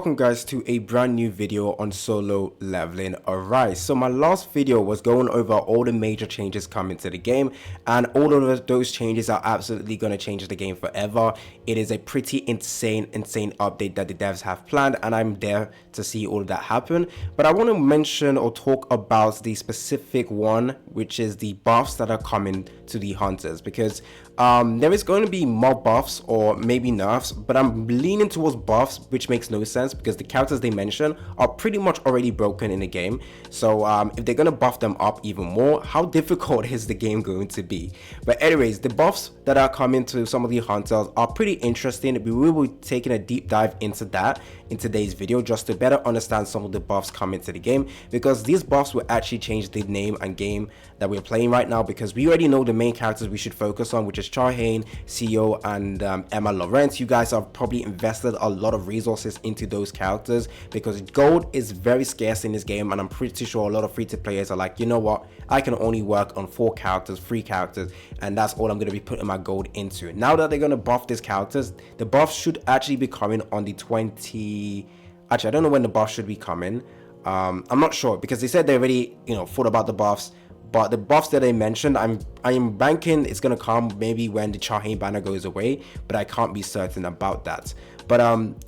welcome guys to a brand new video on solo leveling. Alright, so my last video was going over all the major changes coming to the game, and all of those changes are absolutely going to change the game forever. It is a pretty insane update that the devs have planned, and I'm there to see all of that happen. But I want to mention or talk about the specific one, which is the buffs that are coming to the hunters, because there is going to be mob buffs or maybe nerfs, but I'm leaning towards buffs, which makes no sense because the characters they mention are pretty much already broken in the game. So if they're going to buff them up even more, how difficult is the game going to be? But anyways, the buffs that are coming to some of the hunters are pretty interesting. We will be taking a deep dive into that in today's video, just to better understand some of the buffs coming to the game, because these buffs will actually change the name and game that we're playing right now, because we already know the main characters we should focus on, which is hae-in, CEO, and Emma Lawrence. You guys have probably invested a lot of resources into those characters because gold is very scarce in this game, and I'm pretty sure a lot of free-to-play players are like, you know what, I can only work on 4 characters, 3 characters, and that's all I'm going to be putting my gold into. Now that they're going to buff these characters, the buffs should actually be coming on the 20... Actually, I don't know when the buffs should be coming. I'm not sure, because they said they already, thought about the buffs. But the buffs that they mentioned, I am banking it's gonna come maybe when the hae-in banner goes away, but I can't be certain about that. But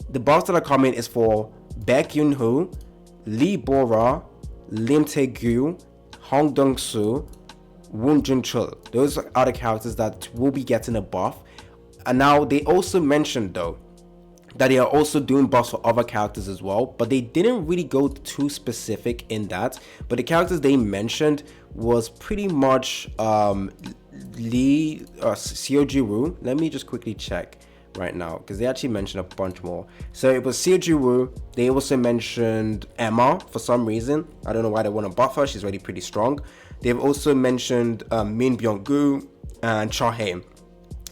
the buffs that are coming is for BAEK BORA, DOOGSOO, JINCHUL. Those are the characters that will be getting a buff. And now they also mentioned though that they are also doing buffs for other characters as well, but they didn't really go too specific in that. But the characters they mentioned was pretty much HWUNG. Let me just quickly check right now, because they actually mentioned a bunch more. So it was HWUNG. They also mentioned Emma for some reason. I don't know why they want to buff her. She's already pretty strong. They've also mentioned Min Byung-gu and hae-in,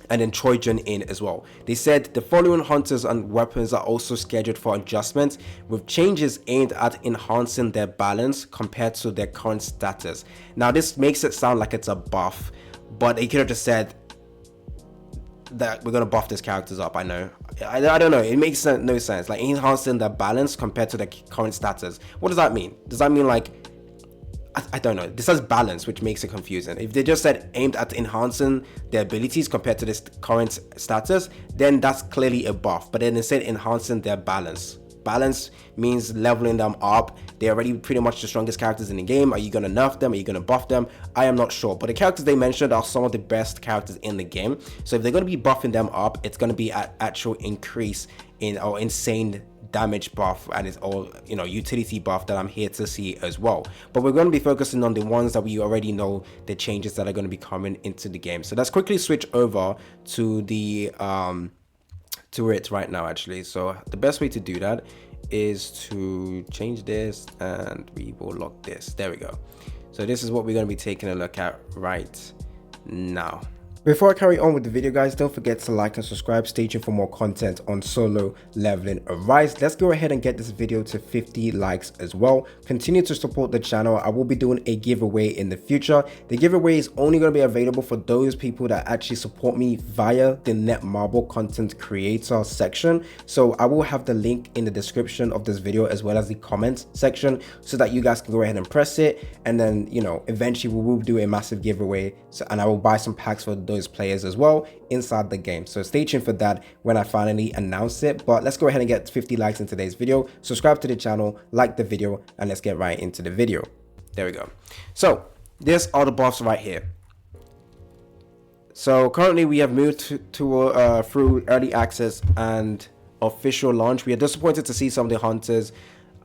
and then Choi Jun-in as well. They said the following hunters and weapons are also scheduled for adjustment, with changes aimed at enhancing their balance compared to their current status. Now this makes it sound like it's a buff, but they could have just said that we're gonna buff these characters up. I don't know, it makes no sense, like enhancing their balance compared to their current status. What does that mean? Does that mean like, I don't know, this says balance, which makes it confusing. If they just said aimed at enhancing their abilities compared to this current status, then that's clearly a buff. But then they said enhancing their balance. Balance means leveling them up. They're already pretty much the strongest characters in the game. Are you going to nerf them? Are you going to buff them? I am not sure. But the characters they mentioned are some of the best characters in the game. So if they're going to be buffing them up, it's going to be an actual increase in or insane damage buff, and it's all utility buff that I'm here to see as well. But we're going to be focusing on the ones that we already know, the changes that are going to be coming into the game. So let's quickly switch over to the to it right now actually. So the best way to do that is to change this, and we will lock this. There we go. So this is what we're going to be taking a look at right now. Before I carry on with the video, guys, don't forget to like and subscribe. Stay tuned for more content on solo leveling. Alright, let's go ahead and get this video to 50 likes as well. Continue to support the channel. I will be doing a giveaway in the future. The giveaway is only going to be available for those people that actually support me via the Netmarble content creator section. So I will have the link in the description of this video as well as the comments section, so that you guys can go ahead and press it, and then eventually we will do a massive giveaway. And I will buy some packs for those players as well inside the game. So stay tuned for that when I finally announce it. But let's go ahead and get 50 likes in today's video. Subscribe to the channel, like the video, and let's get right into the video. There we go. So there's all the buffs right here. So currently we have moved through early access and official launch. We are disappointed to see some of the hunters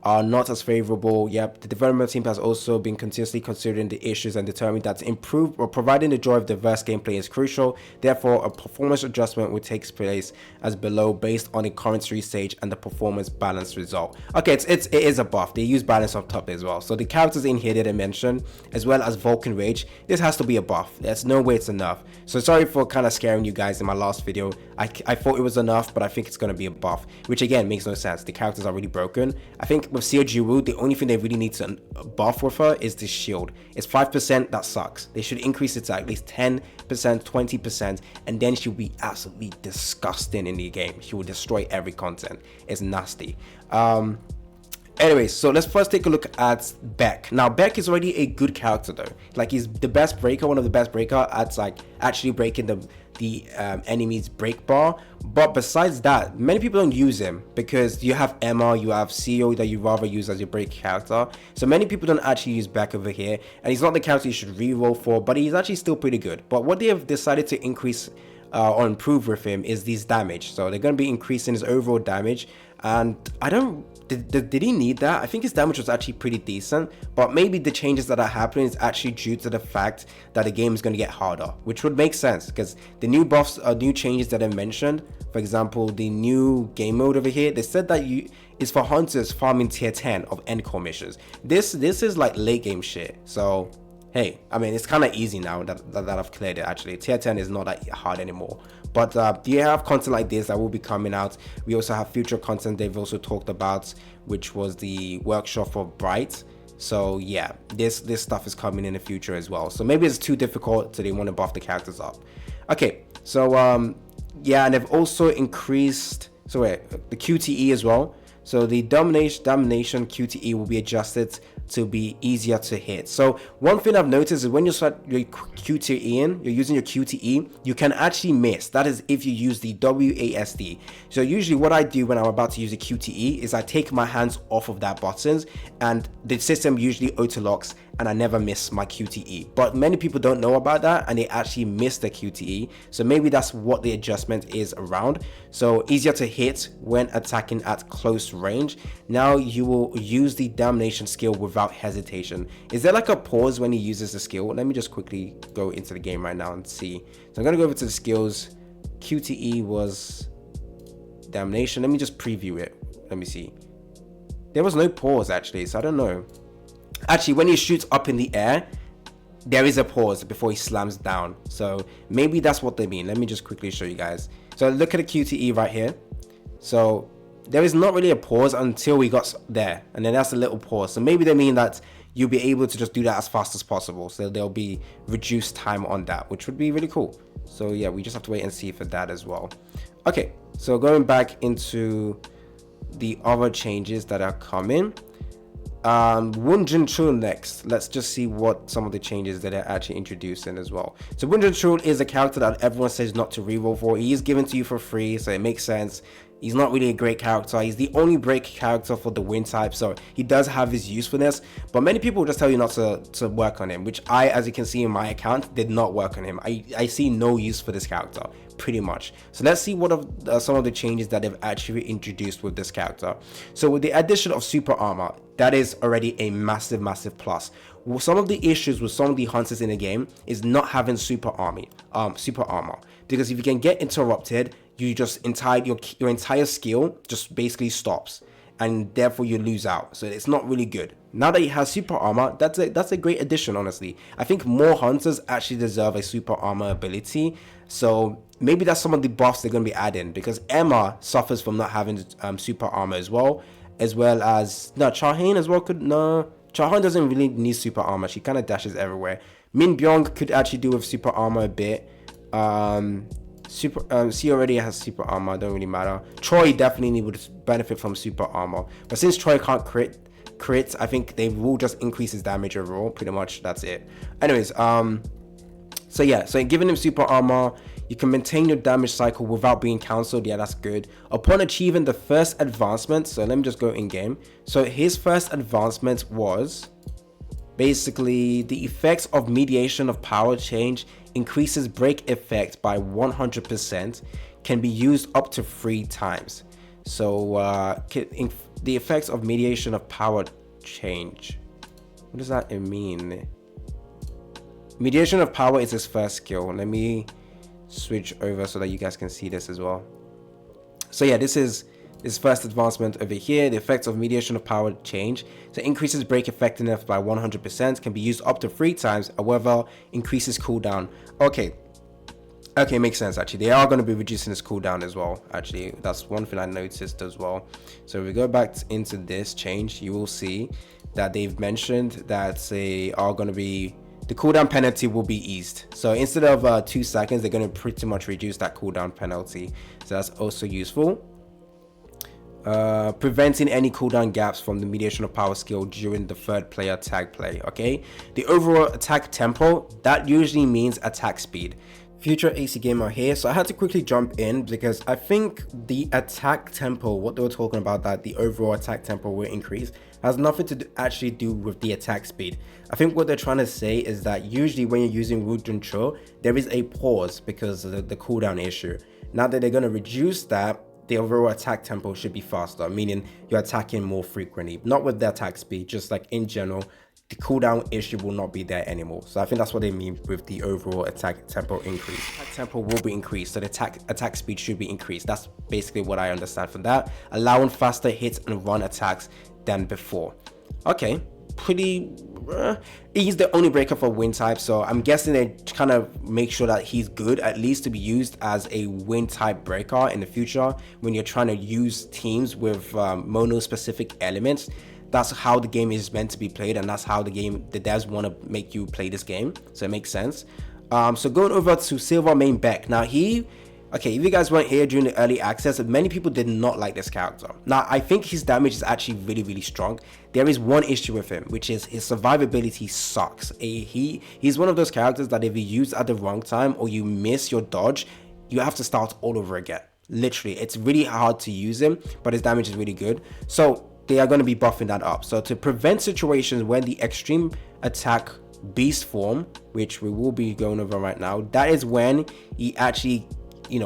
are not as favorable. Yep, the development team has also been continuously considering the issues and determined that to improve or providing the joy of diverse gameplay is crucial. Therefore, a performance adjustment will take place as below, based on the current stage and the performance balance result. Okay, it is a buff. They use balance on top as well. So the characters in here that I mentioned, as well as Vulcan Rage, this has to be a buff. There's no way it's enough. So sorry for kind of scaring you guys in my last video. I thought it was enough, but I think it's going to be a buff, which again makes no sense. The characters are really broken. I think with COG the only thing they really need to buff with her is the shield. It's 5%, that sucks. They should increase it to at least 10%, 20%, and then she'll be absolutely disgusting in the game. She will destroy every content. It's nasty. Anyways, so let's first take a look at BAEK. Now, BAEK is already a good character though. Like, he's the best breaker, one of the best breaker at like actually breaking the enemy's break bar. But besides that, many people don't use him because you have Emma, you have CEO that you rather use as your break character. So many people don't actually use BAEK over here, and he's not the character you should reroll for, but he's actually still pretty good. But what they have decided to increase or improve with him is these damage. So they're going to be increasing his overall damage, and I don't did he need that? I think his damage was actually pretty decent, but maybe the changes that are happening is actually due to the fact that the game is going to get harder, which would make sense because the new buffs or new changes that I mentioned, for example, the new game mode over here, they said that is for hunters farming tier 10 of end core missions. This is like late game shit. So hey, I mean, it's kind of easy now that I've cleared it. Actually, tier 10 is not that hard anymore. But do you have content like this that will be coming out? We also have future content they've also talked about, which was the workshop for Bright. So yeah, this stuff is coming in the future as well. So maybe it's too difficult, so they want to buff the characters up. Okay, so yeah, and they've also increased the QTE as well. So the domination QTE will be adjusted to be easier to hit. So one thing I've noticed is when you start your QTE in, you're using your QTE, you can actually miss. That is if you use the WASD. So usually what I do when I'm about to use a QTE is I take my hands off of that buttons, and the system usually auto locks and I never miss my QTE. But many people don't know about that and they actually miss the QTE. So maybe that's what the adjustment is around. So easier to hit when attacking at close range. Now you will use the domination skill without hesitation. Is there like a pause when he uses the skill? Let me just quickly go into the game right now and see. So I'm going to go over to the skills. QTE was domination. Let me just preview it. Let me see. There was no pause actually, so I don't know. Actually, when he shoots up in the air, there is a pause before he slams down. So maybe that's what they mean. Let me just quickly show you guys. So look at the QTE right here. So there is not really a pause until we got there, and then that's a little pause. So maybe they mean that you'll be able to just do that as fast as possible. So there'll be reduced time on that, which would be really cool. So yeah, we just have to wait and see for that as well. Okay, so going back into the other changes that are coming. JINCHUL next. Let's just see what some of the changes that they're actually introducing as well. So JINCHUL is a character that everyone says not to reroll for. He is given to you for free, so it makes sense. He's not really a great character. He's the only break character for the wind type, so he does have his usefulness, but many people just tell you not to work on him, which I, as you can see in my account, did not work on him. I see no use for this character pretty much. So let's see what some of the changes that they've actually introduced with this character. So with the addition of super armor, that is already a massive plus. Well, some of the issues with some of the hunters in the game is not having super armor, because if you can get interrupted, you just your entire skill just basically stops, and therefore you lose out. So it's not really good. Now that he has super armor, that's a great addition. Honestly, I think more hunters actually deserve a super armor ability. So maybe that's some of the buffs they're going to be adding, because Emma suffers from not having super armor as well as Hae-in as well could. No, Hae-in doesn't really need super armor. She kind of dashes everywhere. Min Byung could actually do with super armor a bit. She already has super armor, don't really matter. Troy definitely would benefit from super armor, but since Troy can't crit, I think they will just increase his damage overall. Pretty much that's it. Anyways, so yeah, so giving him super armor, you can maintain your damage cycle without being cancelled. Yeah, that's good. Upon achieving the first advancement, so let me just go in game. So his first advancement was basically the effects of mediation of power change increases break effect by 100%, can be used up to 3 times. So the effects of mediation of power change, what does that mean? Mediation of power is his first skill. Let me switch over so that you guys can see this as well. So yeah, this is his first advancement over here. The effects of mediation of power change. So increases break effectiveness by 100%, can be used up to 3 times, however increases cooldown. Okay, Okay, makes sense actually. They are going to be reducing this cooldown as well. Actually, that's one thing I noticed as well. So if we go back into this change, you will see that they've mentioned that they are going to be, the cooldown penalty will be eased. So instead of 2 seconds, they're going to pretty much reduce that cooldown penalty. So that's also useful. Preventing any cooldown gaps from the mediation of power skill during the third player tag play. Okay, the overall attack tempo, that usually means attack speed. Future AC gamer here, so I had to quickly jump in because I think the attack tempo, what they were talking about, that the overall attack tempo will increase, has nothing to actually do with the attack speed. I think what they're trying to say is that usually when you're using JINCHUL, there is a pause because of the cooldown issue. Now that they're going to reduce that, the overall attack tempo should be faster, meaning you're attacking more frequently. Not with the attack speed, just like in general, the cooldown issue will not be there anymore. So I think that's what they mean with the overall attack tempo increase. Attack tempo will be increased, so the attack speed should be increased. That's basically what I understand from that, allowing faster hits and run attacks than before. Okay, pretty he's the only breaker for wind type, so I'm guessing they kind of make sure that he's good at least to be used as a wind type breaker in the future when you're trying to use teams with mono specific elements. That's how the game is meant to be played, and that's how the devs want to make you play this game, so it makes sense. So going over to Silver Main BAEK. Now okay, if you guys weren't here during the early access, many people did not like this character. Now, I think his damage is actually really, really strong. There is one issue with him, which is his survivability sucks. He's one of those characters that if you use at the wrong time or you miss your dodge, you have to start all over again. Literally, it's really hard to use him, but his damage is really good. So they are going to be buffing that up. So to prevent situations when the extreme attack beast form, which we will be going over right now, that is when he actually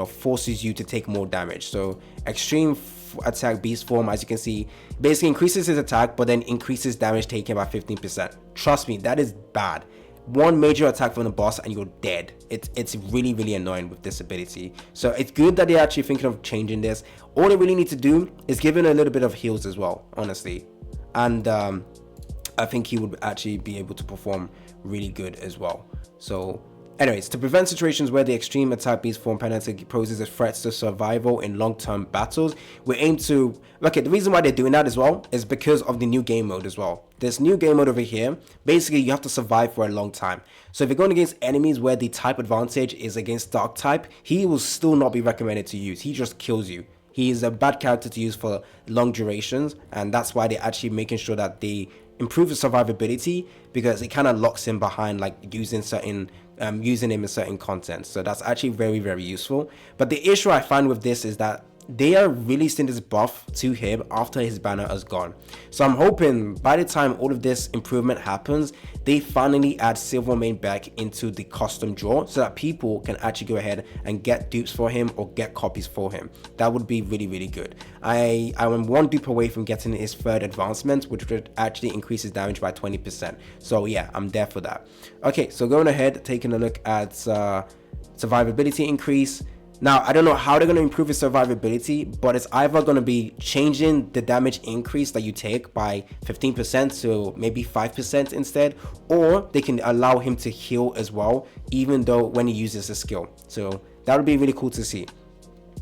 forces you to take more damage. So extreme attack beast form, as you can see, basically increases his attack but then increases damage taken by 15%. Trust me, that is bad. One major attack from the boss and you're dead. It's really, really annoying with this ability. So it's good that they're actually thinking of changing this. All they really need to do is give him a little bit of heals as well, honestly, and I think he would actually be able to perform really good as well. So anyways, to prevent situations where the extreme attack beast form penalty poses a threat to survival in long-term battles, we aim to, okay, the reason why they're doing that as well is because of the new game mode as well. This new game mode over here, basically you have to survive for a long time. So if you're going against enemies where the type advantage is against dark type, he will still not be recommended to use. He just kills you. He is a bad character to use for long durations, and that's why they're actually making sure that they improve the survivability, because it kind of locks him behind like using him in certain content. So that's actually very, very useful. But the issue I find with this is that they are releasing this buff to him after his banner is gone. So I'm hoping by the time all of this improvement happens, they finally add Silver Main BAEK into the custom draw so that people can actually go ahead and get dupes for him or get copies for him. That would be really, really good. I am one dupe away from getting his third advancement, which would actually increase his damage by 20%. So yeah, I'm there for that. Okay, so going ahead, taking a look at survivability increase. Now, I don't know how they're going to improve his survivability, but it's either going to be changing the damage increase that you take by 15% to maybe 5% instead, or they can allow him to heal as well, even though when he uses a skill. So that would be really cool to see.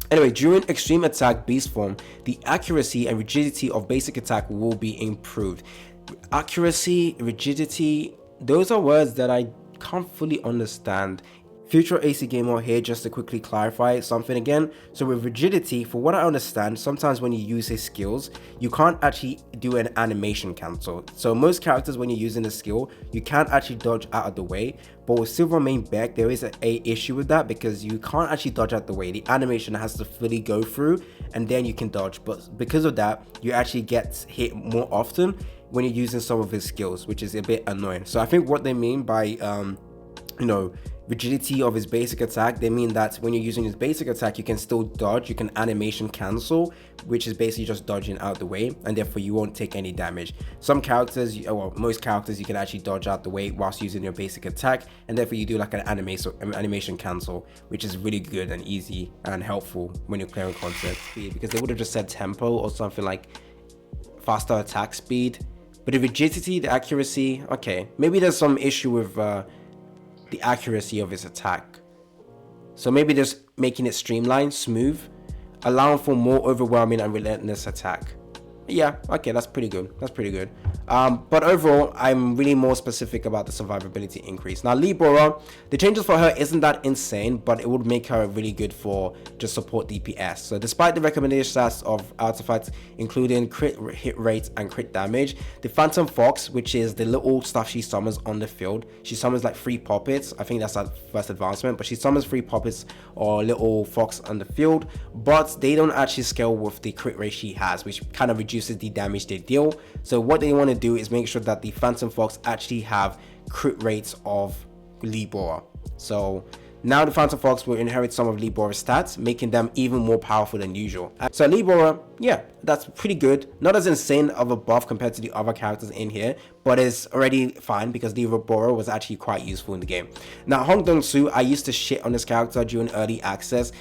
Anyway, during extreme attack beast form, the accuracy and rigidity of basic attack will be improved. Accuracy, rigidity, those are words that I can't fully understand. Future AC Gamer here, just to quickly clarify something again. So with rigidity, for what I understand, sometimes when you use his skills, you can't actually do an animation cancel. So most characters, when you're using a skill, you can't actually dodge out of the way. But with Silver Main BAEK, there is a issue with that, because you can't actually dodge out the way. The animation has to fully go through and then you can dodge. But because of that, you actually get hit more often when you're using some of his skills, which is a bit annoying. So I think what they mean by rigidity of his basic attack, they mean that when you're using his basic attack, you can still dodge, you can animation cancel, which is basically just dodging out the way, and therefore you won't take any damage. Some characters, well, most characters, you can actually dodge out the way whilst using your basic attack, and therefore you do like an animation cancel, which is really good and easy and helpful when you're clearing content speed, because they would have just said tempo or something like faster attack speed. But the rigidity, the accuracy, okay, maybe there's some issue with the accuracy of his attack. So maybe just making it streamlined, smooth, allowing for more overwhelming and relentless attack. Yeah, okay, that's pretty good. That's pretty good. But overall, I'm really more specific about the survivability increase. Now, BORA, the changes for her isn't that insane, but it would make her really good for just support DPS. So despite the recommended stats of artifacts, including crit hit rate and crit damage, the Phantom Fox, which is the little stuff she summons on the field, she summons like 3 puppets. I think that's her first advancement, but she summons 3 puppets or little fox on the field, but they don't actually scale with the crit rate she has, which kind of reduces the damage they deal. So what they want to do is make sure that the Phantom Fox actually have crit rates of BORA. So now the Phantom Fox will inherit some of BORA's stats, making them even more powerful than usual. So BORA, yeah, that's pretty good. Not as insane of a buff compared to the other characters in here, but it's already fine because BORA was actually quite useful in the game. Now DOOGSOO, I used to shit on this character during early access.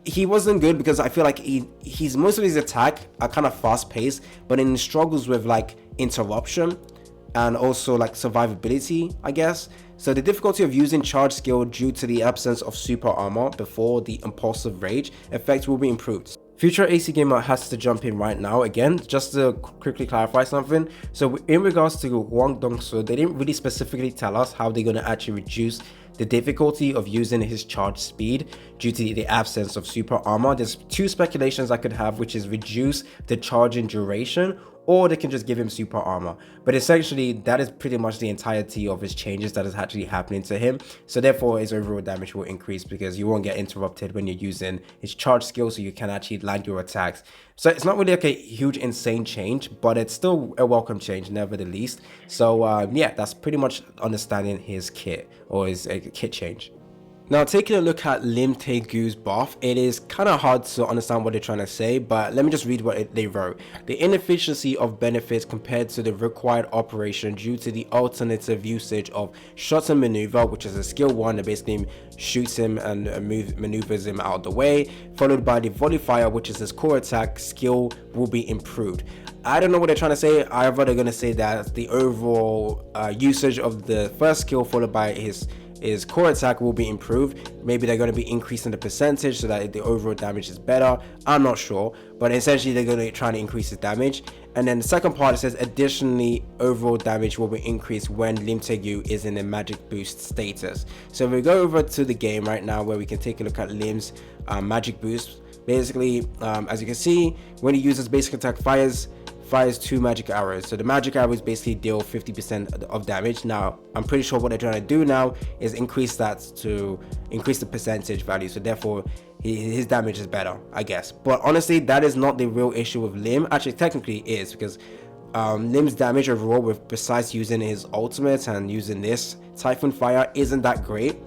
He wasn't good because I feel like he's most of his attack are kind of fast paced, but in struggles with like interruption and also like survivability, I guess. So the difficulty of using charge skill due to the absence of super armor before the impulsive rage effect will be improved. Future AC Gamer has to jump in right now again, just to quickly clarify something. So in regards to DOOGSOO, they didn't really specifically tell us how they're going to actually reduce the difficulty of using his charge speed due to the absence of super armor. There's 2 speculations I could have, which is reduce the charging duration, or they can just give him super armor. But essentially, that is pretty much the entirety of his changes that is actually happening to him. So therefore, his overall damage will increase because you won't get interrupted when you're using his charge skill, so you can actually land your attacks. So it's not really like a huge insane change, but it's still a welcome change nevertheless. So yeah, that's pretty much understanding his kit, or his kit change. Now, taking a look at Lim Tae-goo's buff, it is kind of hard to understand what they're trying to say, but let me just read what they wrote. The inefficiency of benefits compared to the required operation due to the alternative usage of shot and maneuver, which is a skill 1 that basically shoots him and maneuvers him out of the way, followed by the volley fire, which is his core attack skill, will be improved. I don't know what they're trying to say. Either they're going to say that the overall usage of the first skill followed by his core attack will be improved. Maybe they're going to be increasing the percentage so that the overall damage is better. I'm not sure, but essentially they're going to try to increase his damage. And then the second part, it says additionally overall damage will be increased when Lim Tae-goo is in a magic boost status. So if we go over to the game right now where we can take a look at Lim's magic boost, basically as you can see, when he uses basic attack, fires 2 magic arrows. So the magic arrows basically deal 50% of damage. Now I'm pretty sure what they're trying to do now is increase that to increase the percentage value, so therefore his damage is better, I guess. But honestly, that is not the real issue with Lim. Actually, technically it is, because Lim's damage overall, with besides using his ultimate and using this Typhoon Fire, isn't that great.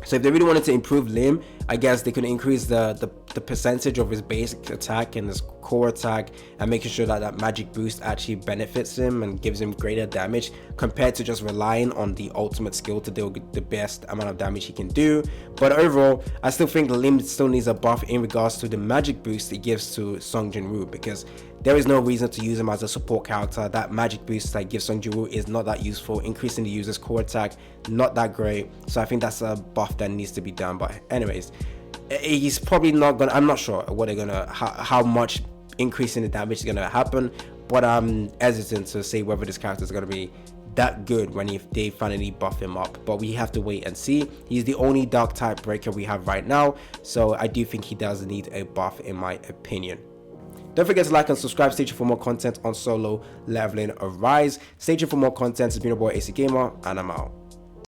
So if they really wanted to improve Lim, I guess they could increase the percentage of his basic attack and his core attack, and making sure that that magic boost actually benefits him and gives him greater damage compared to just relying on the ultimate skill to deal the best amount of damage he can do. But overall, I still think Lim still needs a buff in regards to the magic boost it gives to Sung Jin-woo, because there is no reason to use him as a support character. That magic boost that gives Sung Jin-woo is not that useful. Increasing the user's core attack, not that great. So I think that's a buff that needs to be done. But anyways, he's probably not gonna, I'm not sure what they're gonna, how much increase in the damage is gonna happen, but I'm hesitant to say whether this character is gonna be that good when they finally buff him up. But we have to wait and see. He's the only dark type breaker we have right now, so I do think he does need a buff in my opinion. Don't forget to like and subscribe. Stay tuned for more content on solo leveling Arise. Stay tuned for more content. It's been your boy AC Gamer, and I'm out.